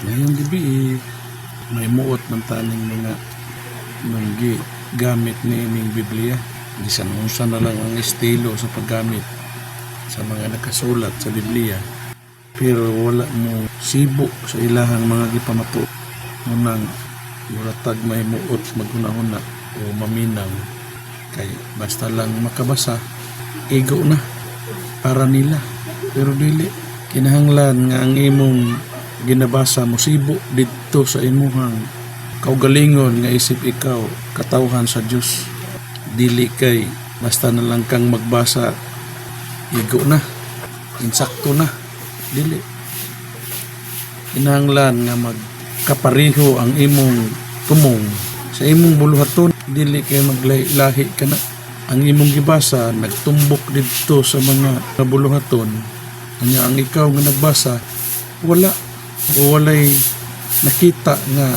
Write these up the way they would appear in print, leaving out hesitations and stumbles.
Ngayong gabi may muot man taning mga manggi gamit ni ining Biblia. Bisan unsa na lang ang estilo sa paggamit sa mga nakasulat sa Biblia. Pero wala mo sibo sa ilahang mga gipamato. Unang muratag may muot maghuna-huna o maminaw. Kay basta lang makabasa, igo na para nila. Pero dili kinahanglan nga ang imong ginabasa mo sibo dito sa imuhang kaugalingon nga isip ikaw katawhan sa Dios. Dili kay basta na lang kang magbasa, igo na, insakto na. Dili kinahanglan nga magkapariho ang imong tumong sa imong buluhaton. Dili kay maglahi ka na ang imong gibasa nagtumbok dito sa mga buluhaton. Anya ang ikaw nga nagbasa wala o walay nakita nga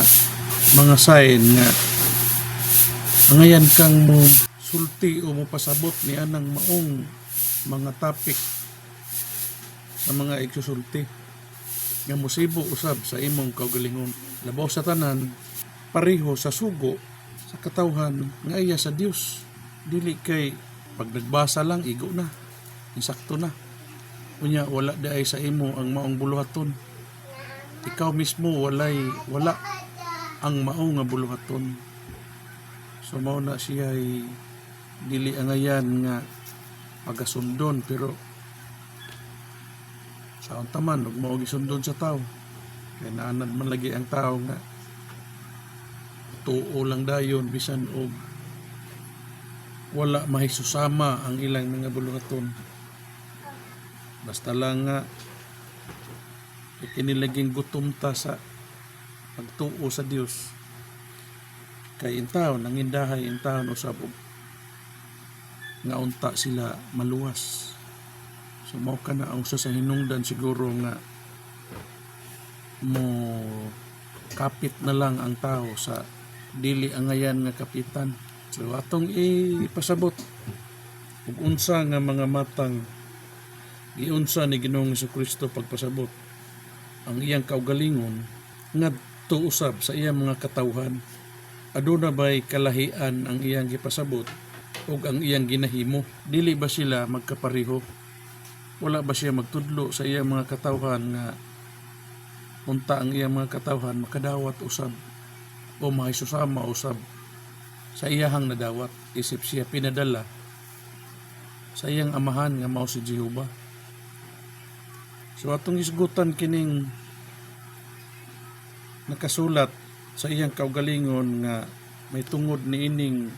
mga sign nga angayan kang mo sulti o mo pasabot ni anang maong mga topic sa mga igsusulti nga musibo usab sa imong kaugalingon. Labaw sa tanan pareho sa sugo sa katawhan nga iya sa Dios. Dili kay pag nagbasa lang igo na, insakto na. Unya wala daay sa imo ang maong buluhaton. Ikaw mismo wala ang mao nga buluhaton. So mao na siya ay dili angayan nga pagasundon, pero sa taman ug mao gisundon sa tao. Kay naanad man lagi ang tao nga tuo lang dayon bisan og wala mahisusama ang ilang mga buluhaton. Basta lang nga ikinilaging gutom ta sa pagtuo sa Dios. Kay intaw nangindahay intaw usab nga unta sila maluwas. So mao kana ang usa sa hinungdan siguro nga mo kapit na lang ang tao sa dili angayan nga kapitan. So atong ipasabot ug unsa nga mga matang giunsa ni Ginoong Jesucristo pagpasabot ang iyang kaugalingon ngadto usab sa iyang mga katawhan. Aduna ba'y kalahian ang iyang gipasabot ug ang iyang ginahimo? Dili ba sila magkapareho? Wala ba siya magtudlo sa iyang mga katawhan nga unta ang iyang mga katawhan makadawat usab o mahisusama usab sa iyahang nadawat isip siya pinadala sa iyang amahan nga mao si Jehova? So atong isgutan kining nakasulat sa iyang kaugalingon nga may tungod ni ining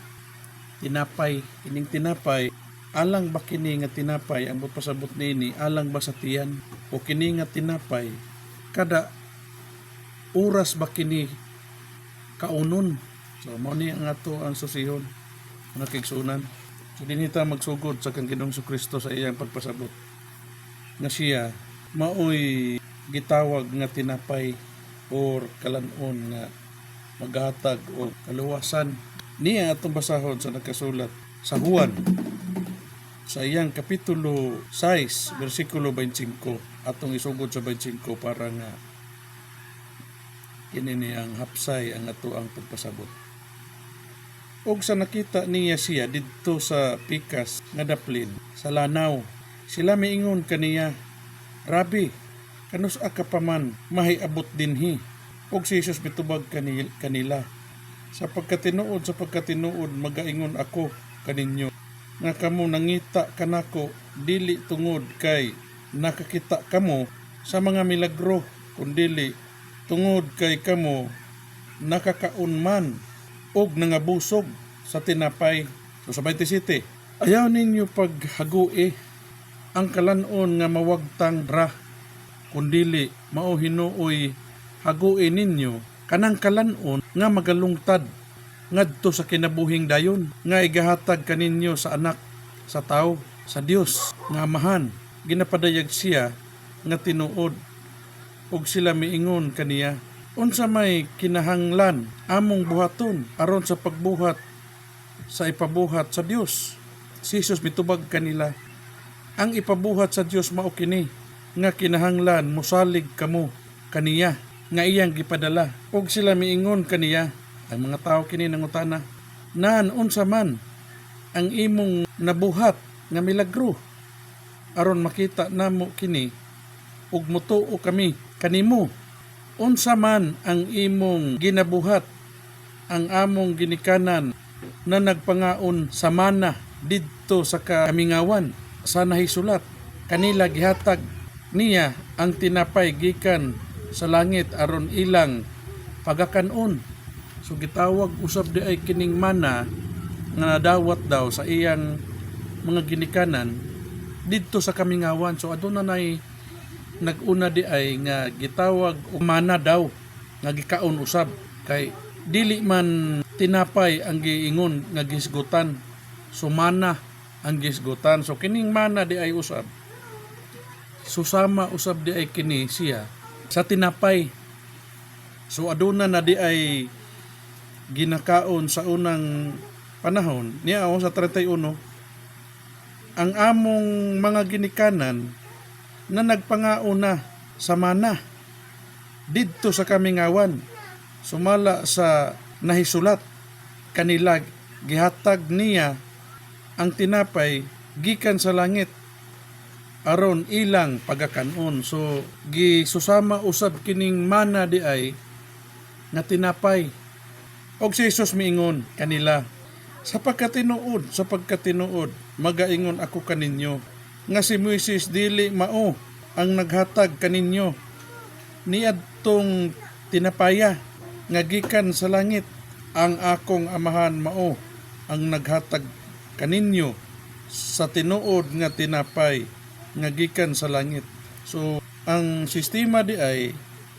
tinapay. Ining tinapay, alang ba kini nga tinapay ang pasabot niini alang ba sa tiyan o kini nga tinapay kada oras ba kini kaunon? So mao ni ang ato ang susihon mga kigsunan. So dinita magsugod sa kang Ginoong Jesucristo sa iyang pagpasabot nga siya maoy gitawag nga tinapay or kalanon nga maghatag o kaluwasan. Niya atong basahon sa nakasulat sa Juan sa iyang kapitulo 6 versikulo 25. Atong isugod sa 25 para nga kini ang hapsay ang ato ang pagpasabot. Og sa nakita niya siya didto sa pikas nga daplin sa lanaw, sila miingon kaniya, Rabi, kanus ka pa man mahiabot dinhi? Og si Jesus mitubag kanila, sa pagkatinuod magaingon ako kaninyo nga kamo nangita kanako dili tungod kay nakakita kamo sa mga milagro, kundili tungod kay kamo nakakaunman og nangabusog sa tinapay. So sa 27, ayaw ninyo paghagui ang kalanon nga mawagtang ra, kundili mao hinuoy hagui ninyo kanang kalanon nga magalungtad ngadto sa kinabuhing dayon nga igahatag kaninyo sa anak sa tao, sa Dios nga amahan. Ginapadayag siya nga tinuod ug sila miingon kaniya, unsa may kinahanglan among buhaton aron sa pagbuhat sa ipabuhat sa Dios? Si Jesus mitubag kanila, ang ipabuhat sa Dios mao kini nga kinahanglan mosalig kamo kaniya nga iyang gipadala. Og sila miingon kaniya, ang mga tao kini nangutana, nan unsa man ang imong nabuhat nga milagro aron makita namo kini ug mutuo kami kanimo. Unsa man ang imong ginabuhat ang among ginikanan na nagpangaon sa mana didto sa kamingawan sa nahisulat kanila gihatag niya ang tinapay gikan sa langit aron ilang pagakanon. So gitawag usab di ay kining mana nga nadawat daw sa iyang mga ginikanan didto sa kamingawan. So aduna nay naguna di ay nga gitawag og mana daw nga gikaon usab kay dili man tinapay ang giingon nga gisgutan, so mana ang gisgutan. So kining mana di ay usab susama usab di ay kini siya sa tinapay. So aduna na di ay ginakaon sa unang panahon niya sa 31 ang among mga ginikanan na nagpangauna sa mana didto sa kamingawan sumala sa nahisulat kanila gihatag niya ang tinapay gikan sa langit aron ilang pagakanon. So gisusama usab kining mana di ay nga tinapay. Og si Jesus miingon kanila, sa pagkatinuod magaingon ako kaninyo nga si Moises dili mao ang naghatag kaninyo niadtong tinapaya nga gikan sa langit. Ang akong amahan mao ang naghatag kaninyo sa tinuod nga tinapay nga gikan sa langit. So ang sistema di ay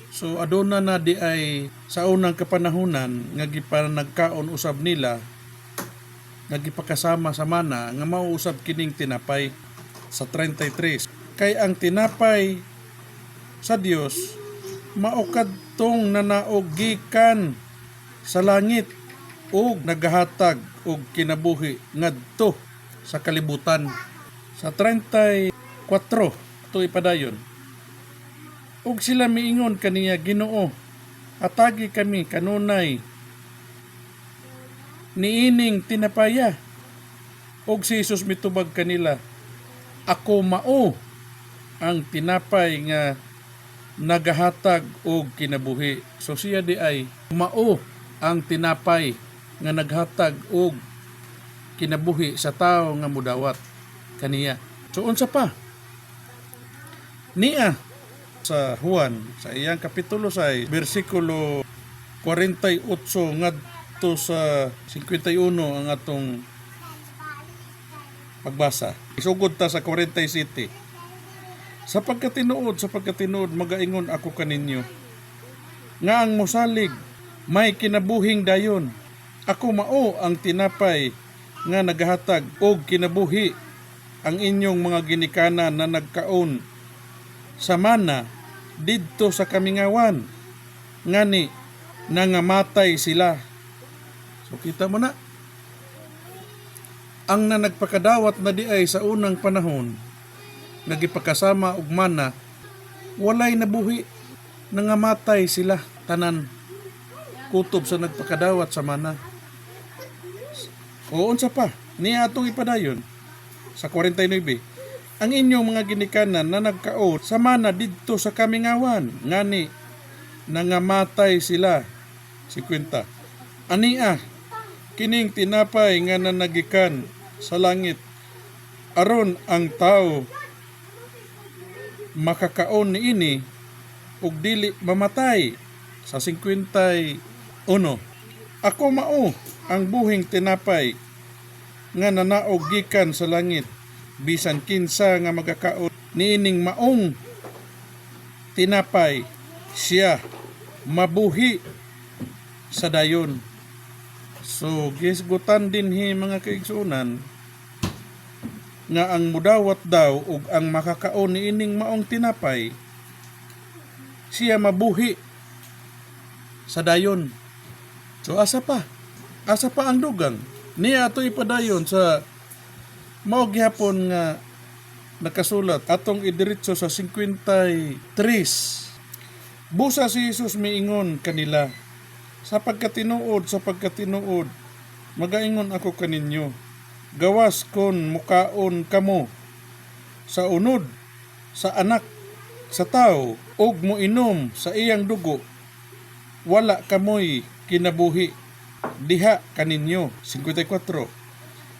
so aduna na di ay sa unang kapanahunan nga gipanagkaon usab nila nga gipakasama sa mana nga mao usab kining tinapay sa 33. Kay ang tinapay sa Dios mao kadtong nanaog gikan sa langit ug nagahatag og kinabuhi ngadto sa kalibutan. Sa 34 to ipadayon. Ug sila miingon kaniya, Ginoo, atagi kami kanunay niining tinapaya. Og si Jesus mitubag kanila, ako mao ang tinapay nga nagahatag og kinabuhi. So siya di ay mao ang tinapay nga naghatag og kinabuhi sa tao nga mudawat kaniya. So unsa pa? Niya sa Juan sa iyang kapitulo 6 bersikulo 48 ngadto sa 51 ang atong pagbasa. Isugod ta sa 47. Sa pagkatinuod magaingon ako kaninyo nga ang mosalig may kinabuhing dayon. Ako mao ang tinapay nga nagahatag og kinabuhi. Ang inyong mga ginikanan na nagkaon sa mana didto sa kamingawan ngani nangamatay sila. So kita mo na ang nagpakadawat na di ay sa unang panahon nagipakasama og mana walay nabuhi, nangamatay sila tanan kutob sa nagpakadawat sa mana. O unsa pa niya atong ipadayon sa 49. Ang inyong mga ginikanan na nagkaon sa mana didto sa kamingawan ngani nangamatay sila. 50. Ania kining tinapay nga nanagikan sa langit aron ang tao makakaon niini ug dili mamatay. Sa 51. Ako mao ang buhing tinapay nga nanaog gikan sa langit. Bisan kinsa nga magakaon niining maong tinapay siya mabuhi sa dayon. So gisgutan dinhi mga kaigsunan nga ang mudawat daw ug ang makakaon niining maong tinapay siya mabuhi sa dayon. So asa pa ang dugang niya ato ipadayon sa mao gihapon nga nakasulat atong idiretso sa 53. Busa si Jesus miingon kanila, sa pagkatinuod, magaingon ako kaninyo, gawas kon mukaon kamo sa unod sa anak sa tao, og moinom sa iyang dugo, wala kamoy kinabuhi diha kaninyo. 54.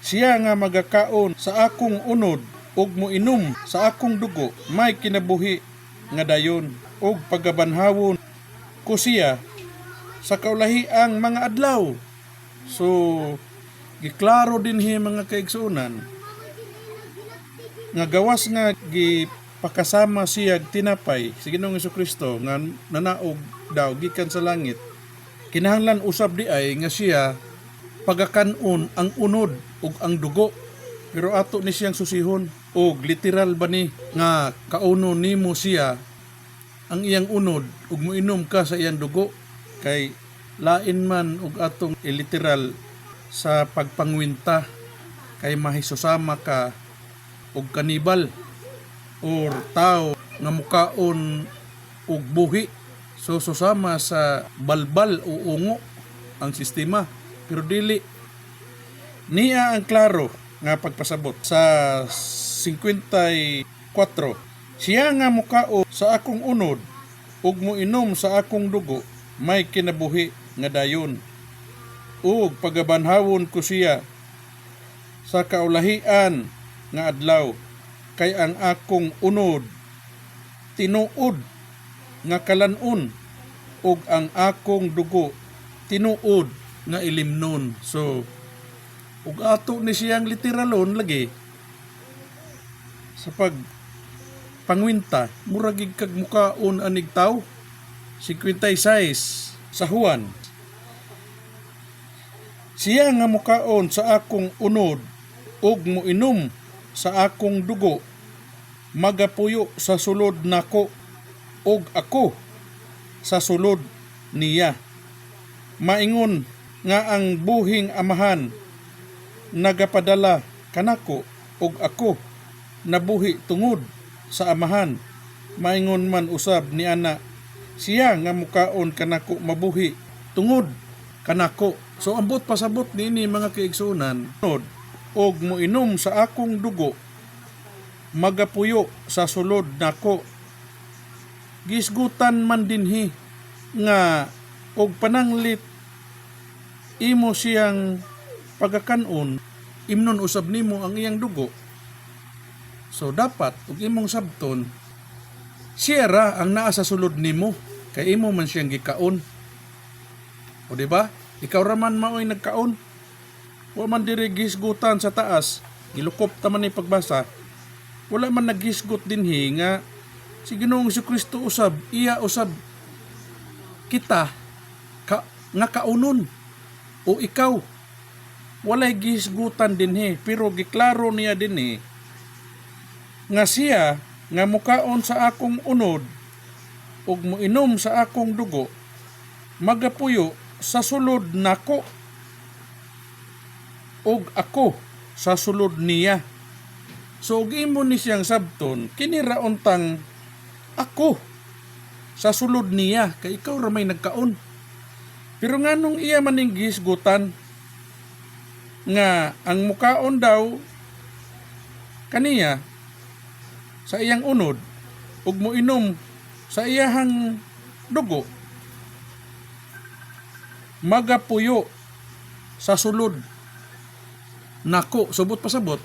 Siya nga magakaon sa akong unod, og moinom sa akong dugo, may kinabuhi nga dayon, og pagabanhawon ko siya sa kaulahiang mga adlaw. So, giklaro din mga kaigsunan nga gawas nga gipakasama siya tinapay si Ginoong Jesucristo nga nanaog daw gikan sa langit. Kinahanglan usab di ay nga siya pagakanon ang unod ug ang dugo. Pero ato ni siyang susihon, og literal ba ni nga kauno nimo siya ang iyang unod ug moinom ka sa iyang dugo, kay lain man og atong literal sa pagpangwinta, kay mahisusama ka og kanibal or tao nga mukaon og buhi. So susama sa balbal o ungo ang sistema. Pero dili niya ang klaro nga pagpasabot sa 54. Siya nga mukao sa akong unod ug moinom sa akong dugo, may kinabuhi nga dayon, ug pagabanhawon ko siya sa kaulahian nga adlaw, kay ang akong unod tinuod nga kalanon, ug ang akong dugo tinuod nga ilimnon. So ug ato ni siyang literalon lagi sa pag pangwinta, muragig kag mukaon anig taw. 56 sa Juan. Siya nga mukaon sa akong unod ug moinom sa akong dugo, magapuyo sa sulod nako, ug ako sa sulod niya. Maingon nga ang buhing amahan nagapadala kanako, ug ako nabuhi tungod sa amahan. Maingon man usab ni ana, siya nga mukaon kanako mabuhi tungod kanako. So ambot pasabot nini mga kaigsunan, og moinom sa akong dugo, magapuyo sa sulod nako. Gisgutan man dinhi nga og pananglit imo siyang pagakanon, imnon usab nimo ang iyang dugo. So dapat ug imong sabton, siya ra ang naa sa sulod nimo, kay imo man siyang gikaon. O di ba? Ikaw ra man maoy nagkaon. Wa man diri gisgutan sa taas, gilukop ta man ni pagbasa. Wala man naghisgot dinhi nga si Ginoong Jesucristo usab, iya usab kita nga kaunon o ikaw. Walay gisgutan dinhi, pero giklaro niya dinhi nga siya nga mukaon sa akong unod ug moinom sa akong dugo, magapuyo sa sulod nako, ug ako sa sulod niya. So ug imo ni siyang sabton, kini ra untang ako sa sulod niya, kay ikaw ra may nagkaon. Pero nganong iya maning gisgutan nga ang mukaon daw kaniya sa iyang unod ug moinom sa iyahang dugo, magapuyo sa sulod nako. Subot pasabot,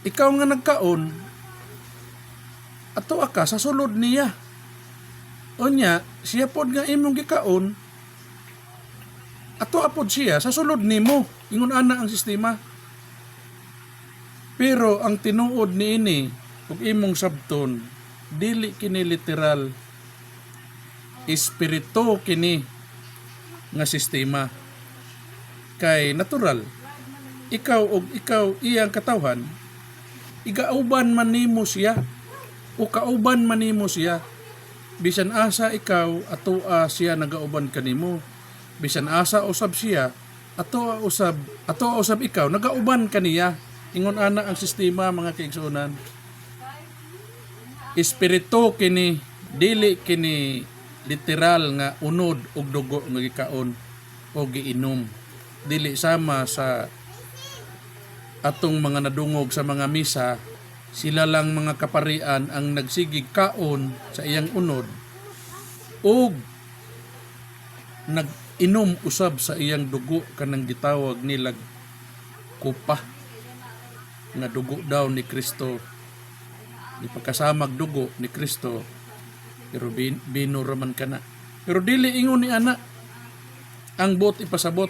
ikaw nga nagkaon, ato aka sa sulod niya. Onya, siya pod nga imong gikaon, ato apod siya sa sulod nimo. Ingon ana ang sistema. Pero ang tinuod niini ug imong sabton, dili kini literal, espiritu kini nga sistema. Kay natural, ikaw iyang katawhan, igauban man nimo siya o kauban man nimo siya. Bisan asa ikaw atoa siya nagauban kanimo, bisan asa usab siya atoa usab ikaw nagauban kaniya. Ingon ana ang sistema mga kaigsunan. Espiritu kini dili kini literal nga unod ug dugo nga gikaon o giinom. Dili sama sa atong mga nadungog sa mga misa, sila lang mga kaparian ang nagsigig kaon sa iyang unod ug nag-inom usab sa iyang dugo kanang gitawag nilag kupa nga dugo daw ni Kristo. Ipagkasamag dugo ni Kristo pero binuraman ka na. Pero dili ingon ni ana ang bot ipasabot.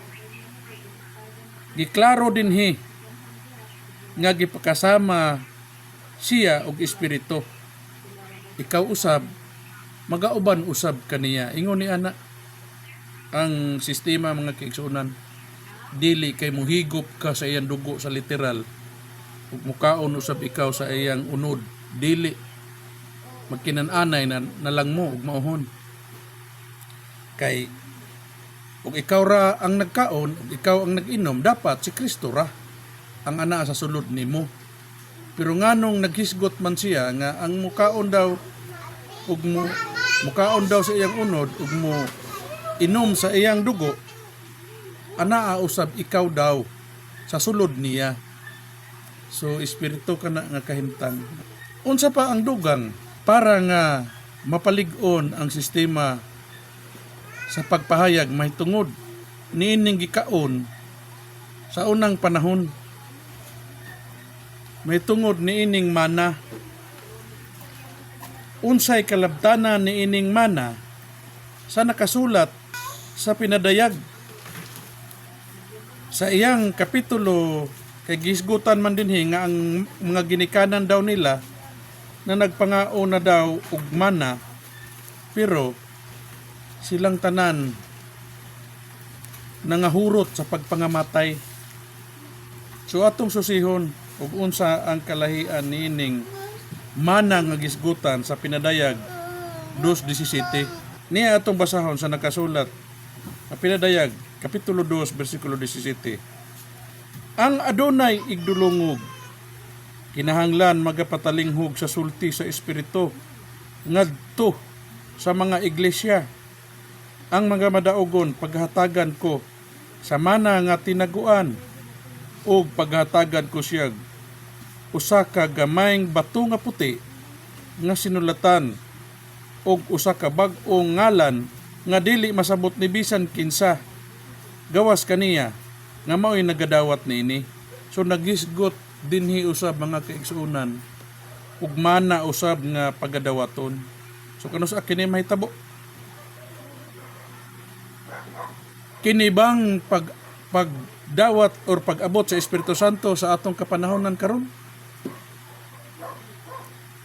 Giklaro dinhi nga gipakasama siya og espiritu. Ikaw usab magauban usab kaniya. Ingon ni ana ang sistema mga kaigsuonan, dili kay muhigop ka sa iyang dugo sa literal ug mukaon usab ikaw sa iyang unod. Dili magkinananay na lang mo ug mauhon. Kay ug ikaw ra ang nagkaon, ug ikaw ang nag-inom, dapat si Kristo ra ang ana sa sulod nimo. Pero nganong naghisgot man siya nga ang mukaon daw ug mukaon daw sa iyang unod ug mo inom sa iyang dugo, anaa usab ikaw daw sa sulod niya. So espiritu kana nga kahimtang. Unsa pa ang dugang para nga mapalig-on ang sistema sa pagpahayag mahitungod niining gikaon sa unang panahon. Mahitungod niining mana. Unsay kalabtanan niining mana sa nakasulat sa pinadayag sa iyang kapitulo. Kay gisgutan man dinhi nga ang mga ginikanan daw nila na nagpangao na daw og mana, pero silang tanan nangahurot sa pagpangamatay. So atong susihon ug unsa ang kalahian niining mana nga gisgutan sa pinadayag 2:17. Niya atong basahon sa nakasulat sa pinadayag kapitulo 2 bersikulo 17. Ang adunay igdulungog kinahanglan magapatalinghog sa sulti sa espiritu ngadto sa mga iglesia. Ang mga madaogon paghatagan ko sa mana nga tinaguan ug paghatagan ko siya usa ka gamayng bato nga puti nga sinulatan ug usa ka bag-ong ngalan nga dili masabot ni bisan kinsa gawas kaniya nga mao'y nagadawat niini. So naghisgot dinhi usab mga kaigsuonan ug mana usab nga pagadawaton. So kanus kini mahitabo? Kini bang pagdawat or pag-abot sa Espiritu Santo sa atong kapanahonan karon?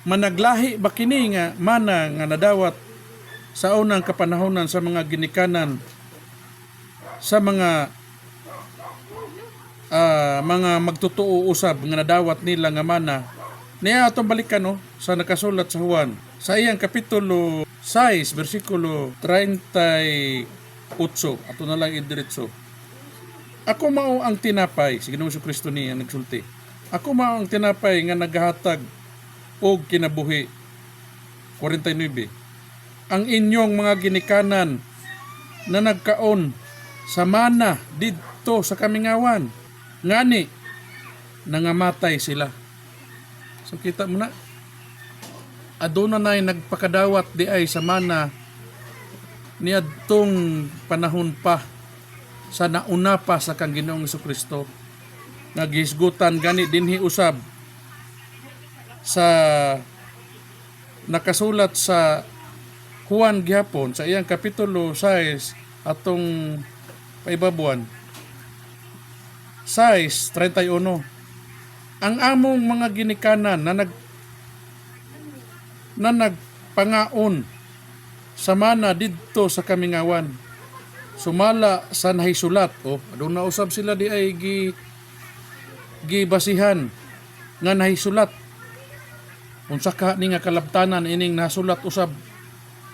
Managlahi ba kini nga mana nga nadawat sa unang kapanahonan sa mga ginikanan sa mga magtutuo usab nga nadawat nila nga mana? Niya atong balikan sa nakasulat sa Juan sa iyang kapitulo 6 bersikulo 38. Ato na lang idiretso. Ako mao ang tinapay, si Ginoong Kristo niya nagsulti. Ako mao ang tinapay nga naghatag og kinabuhi. 49. Ang inyong mga ginikanan na nagkaon sa mana didto sa kamingawan, ngani nangamatay sila. So kita mo na, aduna nay nagpakadawat di ay sa mana niadtong panahon pa sa nauna pa sa kang Ginoong Kristo. Naghisgutan gani dinhi usab sa nakasulat sa Juan gihapon sa iyang kapitulo 6 atong paibabuan 6:31. Ang among mga ginikanan na nagpangaon sa mana didto sa kamingawan, sumala sa nahisulat. Aduna usab sila di ay gibasihan nga nahisulat. Unsa ka ni nga kalabtanan ining nasulat usab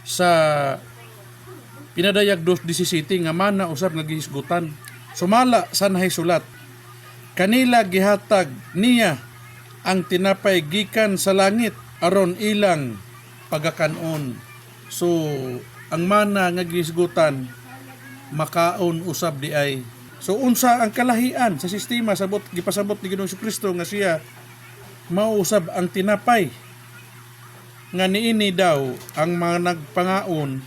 sa pinadayag 2:17 nga mana usab nagihisgutan. Sumala sa nahisulat, kanila gihatag niya ang tinapay gikan sa langit aron ilang pagakanon. So ang mana nga gisgutan makaon usab di ay. So unsa ang kalahian sa sistema sabot gipasabot ni Ginoong Kristo nga siya mauusab ang tinapay nga niini daw ang mga nagpangaon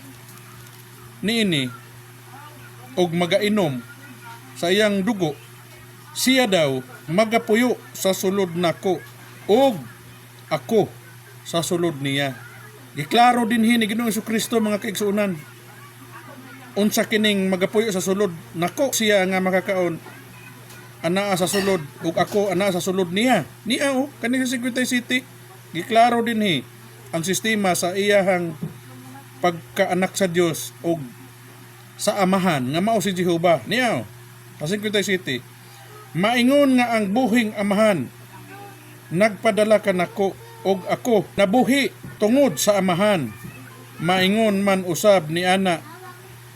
niini og magainom sa iyang dugo, siya daw magapuyo sa sulod nako og ako sa sulod niya. Giklaro dinhi ni Ginoong Kristo mga kaigsuonan. Unsa kining magapuyo sa sulod nako, siya nga makakaon anaa sa sulod ug ako anaa sa sulod niya. Niya kani sa Secretary City giklaro dinhi ang sistema sa iyahang pagkaanak sa Dios ug sa amahan nga mao si Jehova. Niya sa Secretary City maingon nga ang buhing amahan nagpadala kanako ug ako nabuhi tungod sa amahan. Maingon man usab ni ana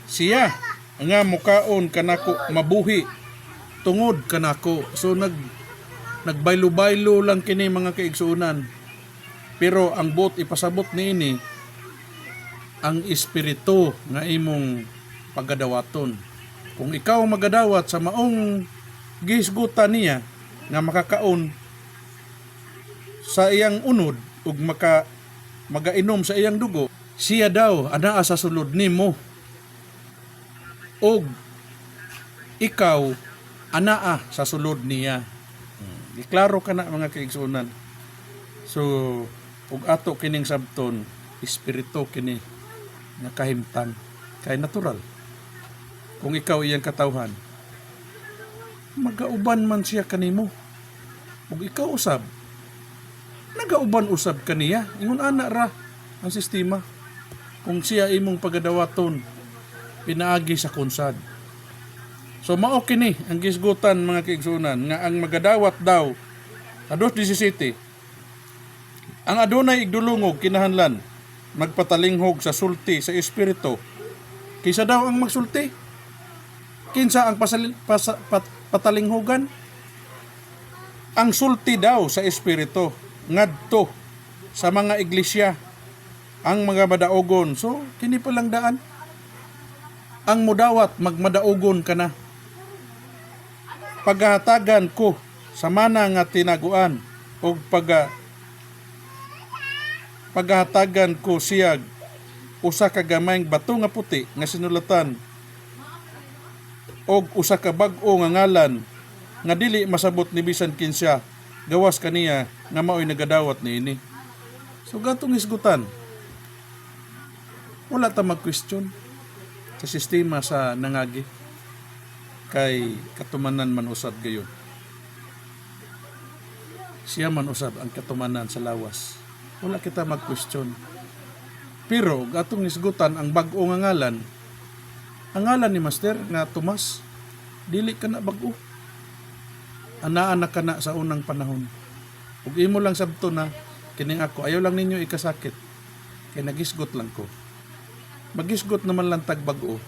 siya nga mukaon kanako mabuhi tungod kanako. So nagbaylo-baylo lang kini mga kaigsuonan. Pero ang buot ipasabot niini ang espiritu nga imong pagadawaton. Kung ikaw magadawat sa maong gisgutan niya nga makakaon sa iyang unod ug magainom sa iyang dugo, siya daw anaa sa sulod nimo og ikaw anaa sa sulod niya. Giklaro ka na mga kaigsuonan. So ug ato kining sabton espiritu kini nga kahimtang kay natural. Kung ikaw iyang katawhan, magauban man siya kanimo ug ikaw usab nagauban usab kaniya. Ingon ana ra ang sistema kung siya imong pagadawaton pinaagi sa kunsad. So mao kini ang gisgutan mga kaigsuonan nga ang magadawat daw sa 2:17 ang adunay igdulungog kinahanglan magpatalinghog sa sulti sa espiritu. Kisa daw ang magsulti? Kinsa ang patalinghogan? Ang sulti daw sa espiritu ngadto sa mga iglesia ang mga madaogon. So kini pa lang daan. Ang mudawat magmadaogon ka na. Paghatagan ko sa mana nga tinaguan o paghatagan ko siyag usa ka gamayng bato nga puti nga sinulatan og usa ka bag-o nga ngalan nga dili masabot ni bisan kinsa gawas kaniya nga mao'y nagadawat niini. So gatong isgutan wala ta mag-question sa sistema sa nangagi kay katumanan man usab gayon. Siya man usab ang katumanan sa lawas. Wala kita mag-question. Pero gatong isgutan ang bag-o nga ngalan. Ang ngalan ni Master nga Tomas, dili ka na bag-o. Anaa ka na sa unang panahon. Ug imo lang sabto na kining ako ayaw lang ninyo ikasakit. Kay nagisgot lang ko. Magisgot naman lang tag bag-o.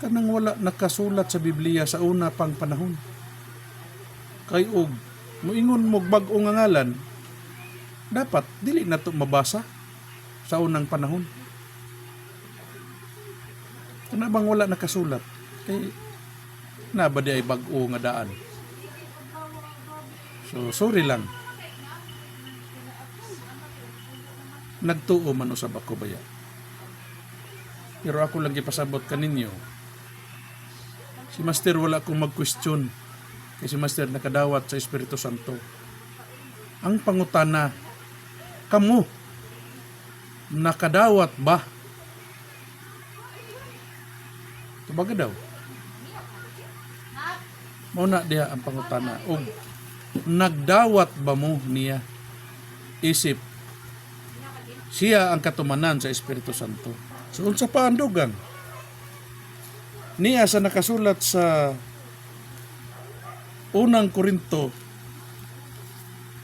Kanang wala nakasulat sa Biblia sa una pang panahon. Kay og moingon mo bag-o nga ngalan, dapat dili na to mabasa sa unang panahon. Kana bang wala nakasulat? Kay na ba di ay bag-o nga daan? So sorry lang. Nagtuo man usab ako baya. Pero ako lang gipasabot kaninyo. Si Master wala akong mag-question. Kasi si Master nakadawat sa Espiritu Santo. Ang pangutana, kamo, nakadawat ba? Tubaga daw. Mauna diha ang pangutana. O, nagdawat ba mo niya? Isip, siya ang katumanan sa Espiritu Santo. So, unsa pa ang dugang? Niya sa nakasulat sa unang Korinto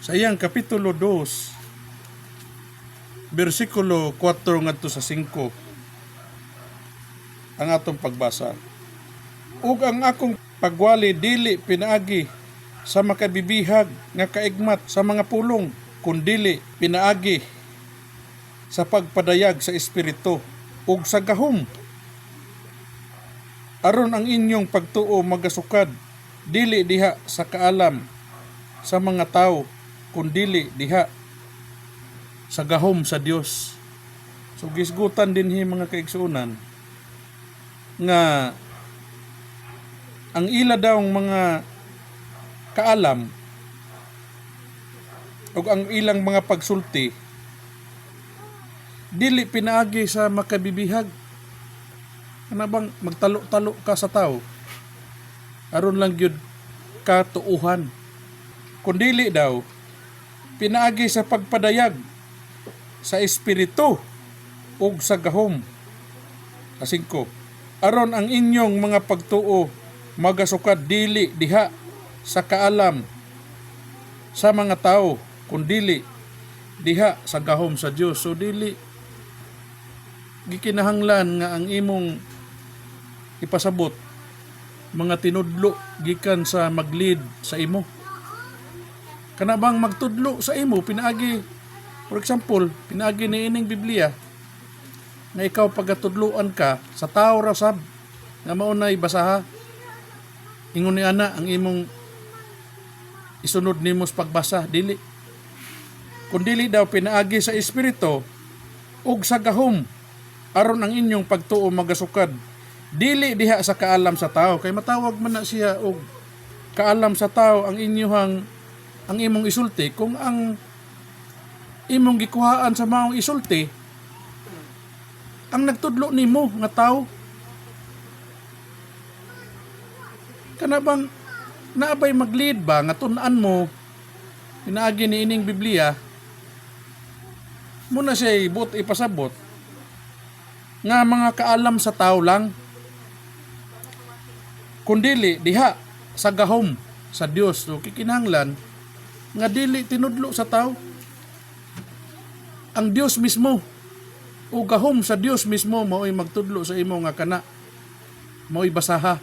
sa iyang kapitulo 2 versikulo 4 ngadto sa 5 ang atong pagbasa. Ug ang akong pagwali dili pinaagi sa makabibihag nga kaigmat sa mga pulong, kundili pinaagi sa pagpadayag sa espiritu ug sa gahom, aron ang inyong pagtuo magasukad dili diha sa kaalam sa mga tao kundi diha sa gahom sa Dios. So gisgutan dinhi mga kaigsuonan nga ang ila daw mga kaalam o ang ilang mga pagsulti dili pinaagi sa makabibihag. Ano bang magtalo-talo ka sa tao aron lang gyud ka tuuhan, kundili daw pinaagi sa pagpadayag sa espiritu ug sa gahom. Kasing ko, aron ang inyong mga pagtuo magasukad dili diha sa kaalam sa mga tao kundi diha sa gahom sa Dios. So dili gikinahanglan nga ang imong ipasabot mga tinudlo gikan sa maglid sa imo. Kana bang magtudlo sa imo pinaagi, for example, pinaagi ni ining Biblia na ikaw pagatudloan ka sa tao ra sab nga mao nay basaha, ingon ni ana ang imong isunod nimo sa pagbasa, dili. Kundili daw pinaagi sa espiritu ug sa gahom, aron ang inyong pagtuo magasukad dili diha sa kaalam sa tao. Kay matawag man na siya og kaalam sa tao ang imong isulti kung ang imong gikuhaan sa maong isulti ang nagtudlo nimo nga tao. Kana bang naabay maglid ba nga tun-an mo pinaagi ni ining Biblia muna siya ipasabot nga mga kaalam sa tao lang kundili diha sa gahom sa Dios. So kikinahanglan nga dili tinudlo sa tao, ang Dios mismo o gahom sa Dios mismo mao'y magtudlo sa imo nga kana mao'y basaha.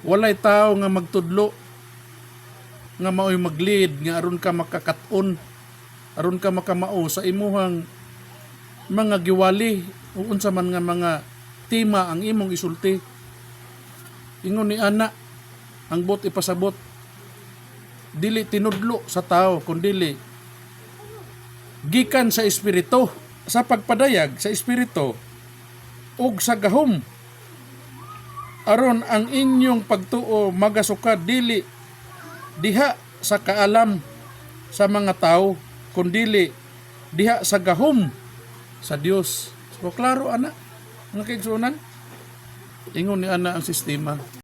Walay tao nga magtudlo nga mao'y maglid nga aron ka makakaton, aron ka makamao sa imuhang mga giwali o unsa man nga mga tema ang imong isulti. Ingon ni ana ang bot ipasabot dili tinudlo sa tao kundi gikan sa espiritu, sa pagpadayag sa espiritu ug sa gahom, aron ang inyong pagtuo magasukad dili diha sa kaalam sa mga tao kundi diha sa gahom sa Dios. So klaro ana mga kaigsuonan, ingon ni ana ang sistema.